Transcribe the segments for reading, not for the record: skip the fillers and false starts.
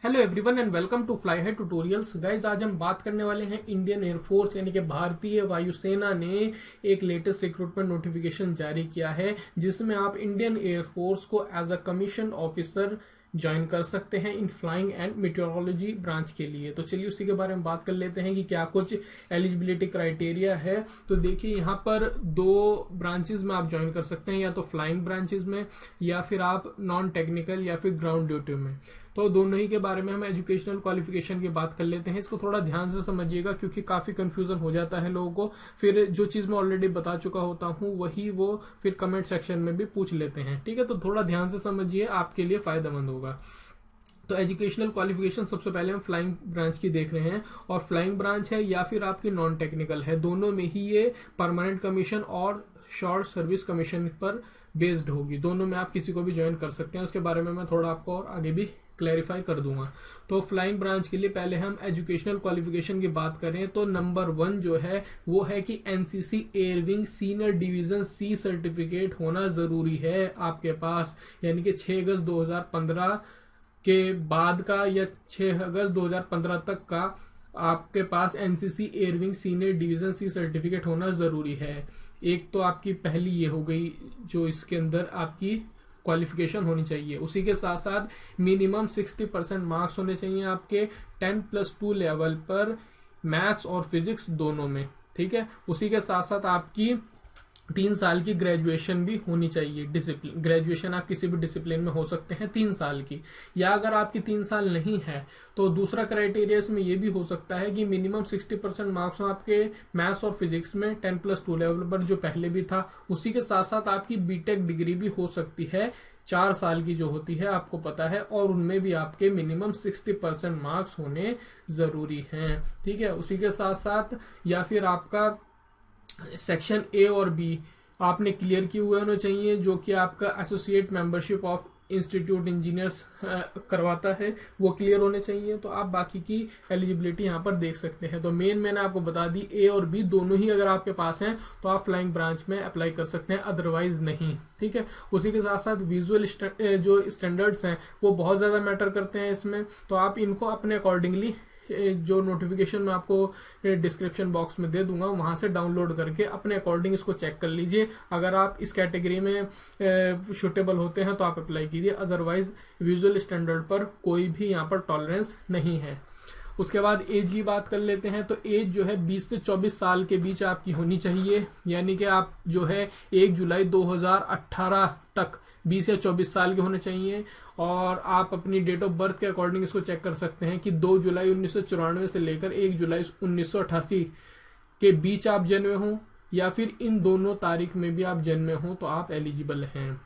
Hello everyone and welcome to fly high tutorials. Guys आज हम बात करने वाले हैं इंडियन एयरफोर्स यानी कि भारतीय वायुसेना ने एक लेटेस्ट रिक्रूटमेंट नोटिफिकेशन जारी किया है जिसमें आप इंडियन एयरफोर्स को as a commission officer join कर सकते हैं in flying and meteorology branch के लिए। तो चलिए उसी के बारे में बात कर लेते हैं कि क्या कुछ एलिजिबिलिटी क्राइटेरिया है। तो देखिए यहाँ पर दो ब्रांचेस में आप ज्वाइन कर सकते हैं, या तो फ्लाइंग ब्रांचेस में या फिर आप नॉन टेक्निकल या फिर ग्राउंड ड्यूटी में। तो दोनों ही के बारे में हम एजुकेशनल क्वालिफिकेशन की बात कर लेते हैं। इसको थोड़ा ध्यान से समझिएगा क्योंकि काफी कंफ्यूजन हो जाता है लोगों को। फिर जो चीज मैं ऑलरेडी बता चुका होता हूँ वही वो फिर कमेंट सेक्शन में भी पूछ लेते हैं। ठीक है, तो थोड़ा ध्यान से समझिए, आपके लिए फायदेमंद होगा। तो एजुकेशनल क्वालिफिकेशन सबसे पहले हम फ्लाइंग ब्रांच की देख रहे हैं, और फ्लाइंग ब्रांच है या फिर आपकी नॉन टेक्निकल है, दोनों में ही ये परमानेंट कमीशन और शॉर्ट सर्विस कमीशन पर बेस्ड होगी। दोनों में आप किसी को भी ज्वाइन कर सकते हैं। उसके बारे में मैं थोड़ा आपको और आगे भी क्लैरिफाई कर दूंगा। तो फ्लाइंग ब्रांच के लिए पहले हम एजुकेशनल क्वालिफिकेशन की बात करें तो नंबर 1 जो है वो है कि NCC air wing senior division C certificate होना जरूरी है आपके पास, यानी कि 6 अगस्त 2015 के बाद का या 6 अगस्त 2015 तक का आपके पास NCC air wing senior division C certificate होना जरूरी है। एक तो आपकी पहली ये हो गई जो इसके अंदर आपकी क्वालिफिकेशन होनी चाहिए। उसी के साथ साथ मिनिमम 60% मार्क्स होने चाहिए आपके 10+2 लेवल पर मैथ्स और फिजिक्स दोनों में। ठीक है, उसी के साथ साथ आपकी 3 साल की ग्रेजुएशन भी होनी चाहिए। डिसिप्लिन ग्रेजुएशन आप किसी भी डिसिप्लिन में हो सकते हैं 3 साल की, या अगर आपकी 3 साल नहीं है तो दूसरा क्राइटेरिया इसमें यह भी हो सकता है कि मिनिमम 60% मार्क्स हो आपके मैथ्स और फिजिक्स में 10+2 लेवल पर जो पहले भी था। उसी के साथ साथ आपकी बीटेक डिग्री भी हो सकती है 4 साल की जो होती है, आपको पता है, और उनमें भी आपके मिनिमम 60% मार्क्स होने जरूरी हैं। ठीक है, उसी के साथ साथ या फिर आपका सेक्शन ए और बी आपने क्लियर किए हुए होने चाहिए, जो कि आपका associate membership of institute engineers करवाता है, वो क्लियर होने चाहिए। तो आप बाकी की एलिजिबिलिटी यहाँ पर देख सकते हैं। तो मैंने आपको बता दी, ए और बी दोनों ही अगर आपके पास हैं तो आप फ्लाइंग ब्रांच में अप्लाई कर सकते हैं, अदरवाइज नहीं। ठीक है, उसी के साथ साथ विजुअल जो स्टैंडर्ड्स हैं वो बहुत ज्यादा मैटर करते हैं इसमें। तो आप इनको अपने अकॉर्डिंगली जो नोटिफिकेशन मैं आपको डिस्क्रिप्शन बॉक्स में दे दूंगा वहां से डाउनलोड करके अपने अकॉर्डिंग इसको चेक कर लीजिए। अगर आप इस कैटेगरी में सूटेबल होते हैं तो आप अप्लाई कीजिए, अदरवाइज विजुअल स्टैंडर्ड पर कोई भी यहाँ पर टॉलरेंस नहीं है। उसके बाद एज की बात कर लेते हैं। तो एज जो है 20 से 24 साल के बीच आपकी होनी चाहिए, यानी कि आप जो है 1 जुलाई 2018 तक 20 या 24 साल के होने चाहिए। और आप अपनी डेट ऑफ बर्थ के अकॉर्डिंग इसको चेक कर सकते हैं कि 2 जुलाई 1994 से लेकर 1 जुलाई 1988 के बीच आप जन्मे हों, या फिर इन दोनों तारीख में भी आप जन्मे हों तो आप एलिजिबल हैं।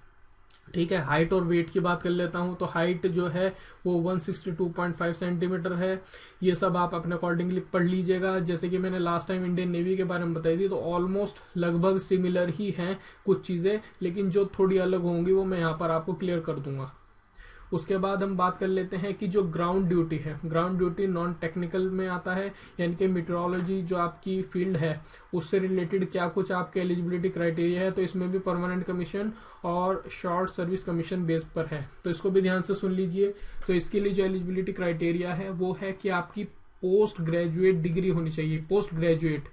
ठीक है, हाइट और वेट की बात कर लेता हूं। तो हाइट जो है वो 162.5 सेंटीमीटर है। ये सब आप अपने अकॉर्डिंगली पढ़ लीजिएगा। जैसे कि मैंने लास्ट टाइम इंडियन नेवी के बारे में बताई थी, तो ऑलमोस्ट लगभग सिमिलर ही हैं कुछ चीजें, लेकिन जो थोड़ी अलग होंगी वो मैं यहाँ पर आपको क्लियर कर दूंगा। उसके बाद हम बात कर लेते हैं कि जो ग्राउंड ड्यूटी है, ग्राउंड ड्यूटी नॉन टेक्निकल में आता है, यानी कि मेट्रोलॉजी जो आपकी फील्ड है उससे रिलेटेड क्या कुछ आपके एलिजिबिलिटी क्राइटेरिया है। तो इसमें भी परमानेंट कमीशन और शॉर्ट सर्विस कमीशन बेस्ड पर है, तो इसको भी ध्यान से सुन लीजिए। तो इसके लिए जो एलिजिबिलिटी क्राइटेरिया है वो है कि आपकी पोस्ट ग्रेजुएट डिग्री होनी चाहिए, पोस्ट ग्रेजुएट,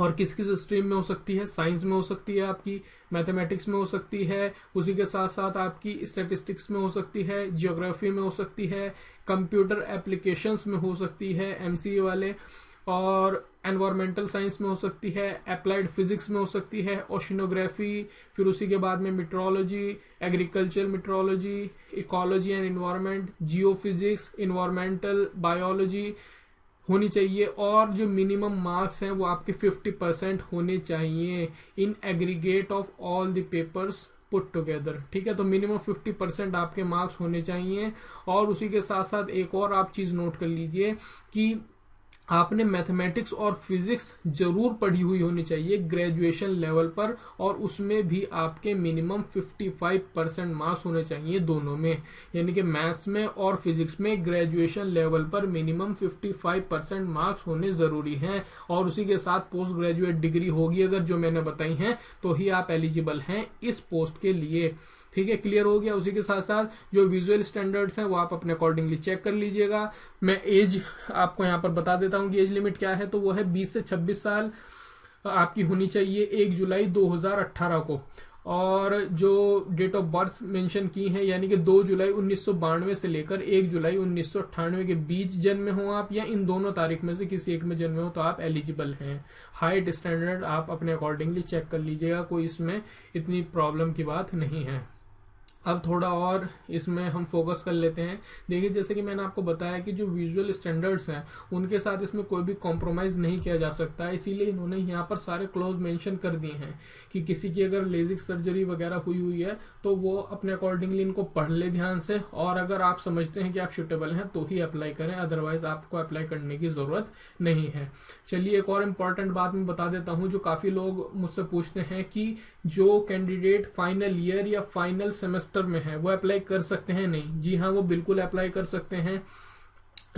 और किस किस स्ट्रीम में हो सकती है, साइंस में हो सकती है, आपकी मैथमेटिक्स में हो सकती है, उसी के साथ साथ आपकी स्टैटिस्टिक्स में हो सकती है, जियोग्राफी में हो सकती है, कंप्यूटर एप्लीकेशंस में हो सकती है एमसीए वाले, और एनवायरमेंटल साइंस में हो सकती है, अप्लाइड फिजिक्स में हो सकती है, ओशिनोग्राफी, फिर उसी के बाद में metrology, agriculture metrology, ecology and environment, Jio physics, environmental biology होनी चाहिए। और जो मिनिमम मार्क्स हैं वो आपके 50% होने चाहिए in aggregate of all the papers put together. ठीक है, तो मिनिमम 50% आपके मार्क्स होने चाहिए। और उसी के साथ साथ एक और आप चीज नोट कर लीजिए कि आपने मैथमेटिक्स और फिजिक्स जरूर पढ़ी हुई होनी चाहिए ग्रेजुएशन लेवल पर, और उसमें भी आपके मिनिमम 55% मार्क्स होने चाहिए दोनों में, यानी कि मैथ्स में और फिजिक्स में ग्रेजुएशन लेवल पर मिनिमम 55% मार्क्स होने जरूरी हैं। और उसी के साथ पोस्ट ग्रेजुएट डिग्री होगी अगर, जो मैंने बताई हैं, तो ही आप एलिजिबल हैं इस पोस्ट के लिए। ठीक है, क्लियर हो गया। उसी के साथ साथ जो विजुअल स्टैंडर्ड्स हैं वो आप अपने अकॉर्डिंगली चेक कर लीजिएगा। मैं एज आपको यहाँ पर बता देता हूँ कि एज लिमिट क्या है, तो वो है 20 से 26 साल आपकी होनी चाहिए 1 जुलाई 2018 को। और जो डेट ऑफ बर्थ मेंशन की है यानी कि 2 जुलाई 1992 से लेकर 1 जुलाई 1998 के बीच जन्मे हो आप, या इन दोनों तारीख में से किसी एक में जन्मे हो, तो आप एलिजिबल हैं। हाइट स्टैंडर्ड आप अपने अकॉर्डिंगली चेक कर लीजिएगा, कोई इसमें इतनी प्रॉब्लम की बात नहीं है। अब थोड़ा और इसमें हम फोकस कर लेते हैं। देखिए, जैसे कि मैंने आपको बताया कि जो विजुअल स्टैंडर्ड्स हैं उनके साथ इसमें कोई भी कॉम्प्रोमाइज नहीं किया जा सकता है, इसीलिए इन्होंने यहाँ पर सारे क्लॉज मेंशन कर दिए हैं कि किसी की अगर लेजिक सर्जरी वगैरह हुई है तो वो अपने अकॉर्डिंगली इनको पढ़ ले ध्यान से, और अगर आप समझते हैं कि आप सुटेबल हैं तो ही अप्लाई करें, अदरवाइज आपको अप्लाई करने की जरूरत नहीं है। चलिए, एक और इम्पॉर्टेंट बात मैं बता देता हूँ जो काफी लोग मुझसे पूछते हैं कि जो कैंडिडेट फाइनल ईयर या फाइनल सेमेस्टर में है वो अप्लाई कर सकते हैं। नहीं, जी हाँ, वो बिल्कुल अप्लाई कर सकते हैं,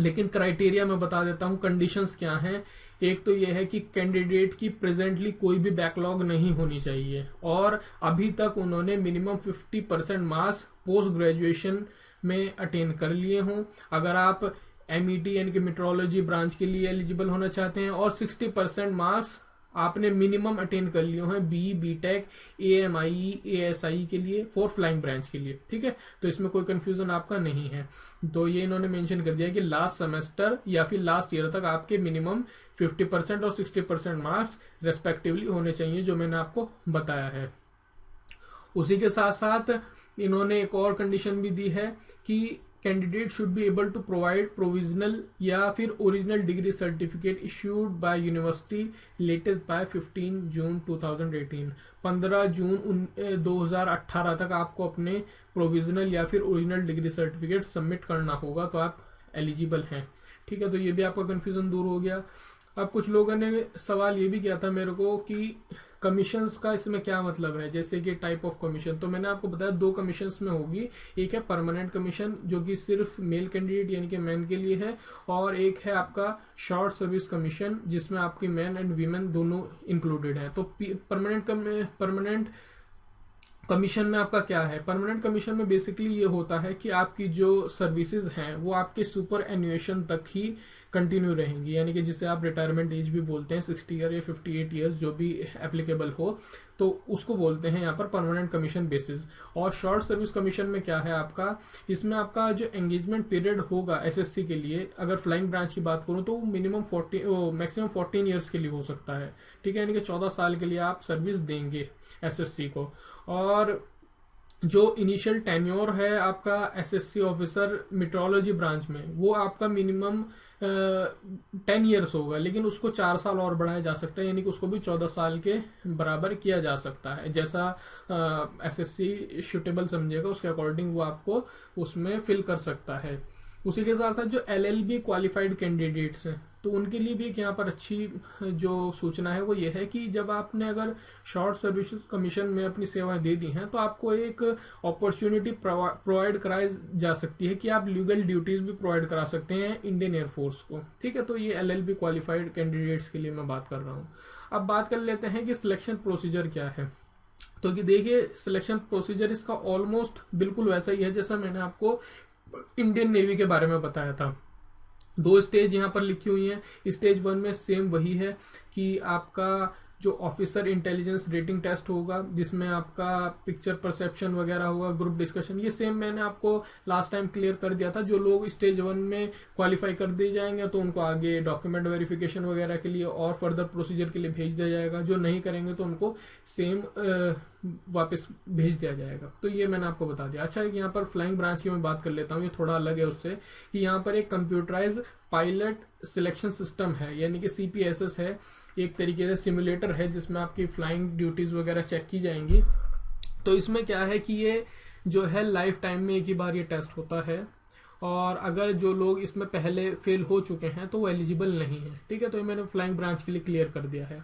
लेकिन क्राइटेरिया मैं बता देता हूं, कंडीशंस क्या हैं। एक तो यह है कि कैंडिडेट की प्रेजेंटली कोई भी बैकलॉग नहीं होनी चाहिए, और अभी तक उन्होंने मिनिमम 50% मार्क्स पोस्ट ग्रेजुएशन में अटेन कर लिए हों। अगर आप MET यानी कि मेट्रोलॉजी ब्रांच के लिए एलिजिबल होना चाहते हैं, और 60% मार्क्स आपने मिनिमम अटेन कर लिए हैं BE, BTech, AMIE, ASIE के लिए, फॉर फ्लाइंग ब्रांच के लिए। ठीक है, तो इसमें कोई कंफ्यूजन आपका नहीं है। तो ये इन्होंने मेंशन कर दिया कि लास्ट सेमेस्टर या फिर लास्ट ईयर तक आपके मिनिमम 50% और 60% मार्क्स रेस्पेक्टिवली होने चाहिए, जो मैंने आपको बताया है। उसी के साथ साथ इन्होंने एक और कंडीशन भी दी है कि candidate should be able to provide provisional या फिर original degree certificate issued by university latest by 15 जून 2018। 15 जून 2018 तक आपको अपने प्रोविजनल या फिर ओरिजिनल डिग्री सर्टिफिकेट सबमिट करना होगा, तो आप एलिजिबल हैं। ठीक है, तो ये भी आपका कंफ्यूजन दूर हो गया। अब कुछ लोगों ने सवाल ये भी किया था मेरे को कि कमीशंस का इसमें क्या मतलब है, जैसे कि टाइप ऑफ कमीशन। तो मैंने आपको बताया 2 कमीशंस में होगी, एक है परमानेंट कमीशन जो कि सिर्फ मेल कैंडिडेट यानी कि मैन के लिए है, और एक है आपका शॉर्ट सर्विस कमीशन जिसमें आपकी मैन एंड वीमेन दोनों इंक्लूडेड है। तो परमानेंट कमीशन में आपका क्या है, परमानेंट कमीशन में बेसिकली ये होता है कि आपकी जो सर्विसेज हैं वो आपके सुपर एन्युएशन तक ही कंटिन्यू रहेंगी, यानी कि जिसे आप रिटायरमेंट एज भी बोलते हैं, 60 ईयर या 58 ईयर्स जो भी एप्लीकेबल हो, तो उसको बोलते हैं यहाँ पर परमानेंट कमीशन बेसिस। और शॉर्ट सर्विस कमीशन में क्या है आपका, इसमें आपका जो एंगेजमेंट पीरियड होगा SSC के लिए, अगर फ्लाइंग ब्रांच की बात करूं तो मैक्सिमम 14 ईयर्स के लिए हो सकता है। ठीक है, यानी कि 14 साल के लिए आप सर्विस देंगे SSC को। और जो इनिशियल टेन्योर है आपका SSC ऑफिसर मेट्रोलॉजी ब्रांच में, वो आपका मिनिमम 10 ईयर्स होगा, लेकिन उसको 4 साल और बढ़ाया जा सकता है, यानी कि उसको भी 14 साल के बराबर किया जा सकता है। जैसा SSC सुटेबल समझेगा उसके अकॉर्डिंग वो आपको उसमें फिल कर सकता है। उसी के साथ साथ जो LLB क्वालिफाइड कैंडिडेट्स हैं तो उनके लिए भी एक यहाँ पर अच्छी जो सूचना है वो ये है कि जब आपने अगर शॉर्ट सर्विस कमीशन में अपनी सेवाएं दे दी हैं तो आपको एक अपॉर्चुनिटी प्रोवाइड कराई जा सकती है कि आप लीगल ड्यूटीज भी प्रोवाइड करा सकते हैं इंडियन एयरफोर्स को। ठीक है, तो ये LLB क्वालिफाइड कैंडिडेट्स के लिए मैं बात कर रहा हूँ। अब बात कर लेते हैं कि सिलेक्शन प्रोसीजर क्या है। तो कि देखिए, सिलेक्शन प्रोसीजर इसका ऑलमोस्ट बिल्कुल वैसा ही है जैसा मैंने आपको इंडियन नेवी के बारे में बताया था। 2 स्टेज यहाँ पर लिखी हुई हैं। स्टेज 1 में सेम वही है कि आपका जो ऑफिसर इंटेलिजेंस रेटिंग टेस्ट होगा, जिसमें आपका पिक्चर परसेप्शन वगैरह होगा, ग्रुप डिस्कशन, ये सेम मैंने आपको लास्ट टाइम क्लियर कर दिया था। जो लोग स्टेज 1 में क्वालिफाई कर दिए जाएंगे तो उनको आगे डॉक्यूमेंट वेरिफिकेशन वगैरह के लिए और फर्दर प्रोसीजर के लिए भेज दिया जाएगा, जो नहीं करेंगे तो उनको सेम वापस भेज दिया जाएगा। तो ये मैंने आपको बता दिया। अच्छा, यहाँ पर फ्लाइंग ब्रांच की मैं बात कर लेता हूँ, ये थोड़ा अलग है उससे, कि यहाँ पर एक कंप्यूटराइज पायलट सिलेक्शन सिस्टम है, यानी कि CPSS है, एक तरीके से सिमुलेटर है जिसमें आपकी फ्लाइंग ड्यूटीज वगैरह चेक की जाएंगी। तो इसमें क्या है कि ये जो है लाइफ टाइम में एक ही बार ये टेस्ट होता है, और अगर जो लोग इसमें पहले फेल हो चुके हैं तो वो एलिजिबल नहीं है। ठीक है, तो ये मैंने फ्लाइंग ब्रांच के लिए क्लियर कर दिया है।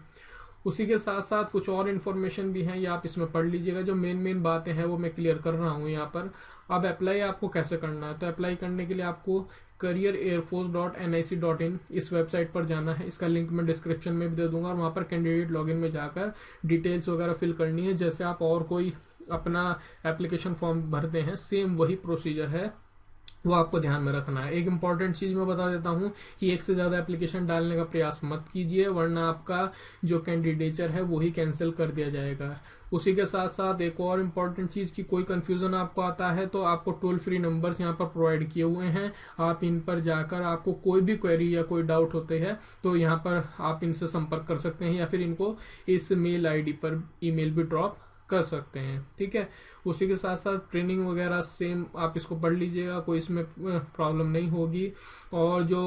उसी के साथ साथ कुछ और इन्फॉर्मेशन भी है, ये आप इसमें पढ़ लीजिएगा। जो मेन बातें हैं वो मैं क्लियर कर रहा हूँ यहाँ पर। अब अप्लाई आपको कैसे करना है, तो अप्लाई करने के लिए आपको careerairforce.nic.in इस वेबसाइट पर जाना है। इसका लिंक मैं डिस्क्रिप्शन में भी दे दूंगा, और वहाँ पर कैंडिडेट लॉगिन में जाकर डिटेल्स वगैरह फिल करनी है, जैसे आप और कोई अपना एप्लीकेशन फॉर्म भरते हैं, सेम वही प्रोसीजर है, वो आपको ध्यान में रखना है। एक इंपॉर्टेंट चीज मैं बता देता हूँ कि एक से ज्यादा एप्लीकेशन डालने का प्रयास मत कीजिए, वरना आपका जो कैंडिडेचर है वो ही कैंसिल कर दिया जाएगा। उसी के साथ साथ एक और इम्पॉर्टेंट चीज की कोई कंफ्यूजन आपको आता है तो आपको टोल फ्री नंबर्स यहाँ पर प्रोवाइड किए हुए हैं, आप इन पर जाकर आपको कोई भी क्वेरी या कोई डाउट होते हैं तो यहाँ पर आप इनसे संपर्क कर सकते हैं, या फिर इनको इस मेल आईडी पर ईमेल भी ड्रॉप कर सकते हैं। ठीक है, उसी के साथ साथ ट्रेनिंग वगैरह सेम आप इसको पढ़ लीजिएगा, कोई इसमें प्रॉब्लम नहीं होगी। और जो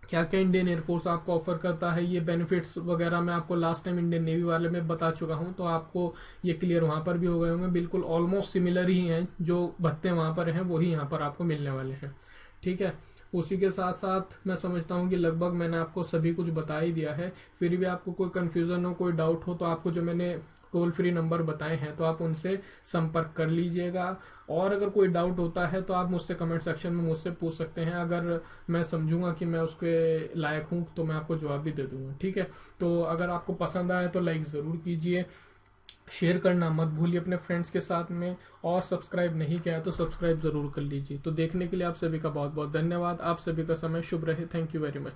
क्या क्या इंडियन एयरफोर्स आपको ऑफर करता है, ये बेनिफिट्स वगैरह मैं आपको लास्ट टाइम इंडियन नेवी वाले में बता चुका हूं, तो आपको ये क्लियर वहां पर भी हो गए होंगे। बिल्कुल ऑलमोस्ट सिमिलर ही हैं, जो भत्ते वहां पर हैं वही यहाँ पर आपको मिलने वाले हैं। ठीक है, उसी के साथ साथ मैं समझता हूँ कि लगभग मैंने आपको सभी कुछ बता ही दिया है। फिर भी आपको कोई कंफ्यूजन हो, कोई डाउट हो, तो आपको जो मैंने टोल फ्री नंबर बताए हैं तो आप उनसे संपर्क कर लीजिएगा। और अगर कोई डाउट होता है तो आप मुझसे कमेंट सेक्शन में मुझसे पूछ सकते हैं, अगर मैं समझूंगा कि मैं उसके लायक हूं तो मैं आपको जवाब भी दे दूंगा। ठीक है, तो अगर आपको पसंद आया तो लाइक जरूर कीजिए, शेयर करना मत भूलिए अपने फ्रेंड्स के साथ में, और सब्सक्राइब नहीं किया तो सब्सक्राइब जरूर कर लीजिए। तो देखने के लिए आप सभी का बहुत बहुत धन्यवाद। आप सभी का समय शुभ रहे। Thank you very much.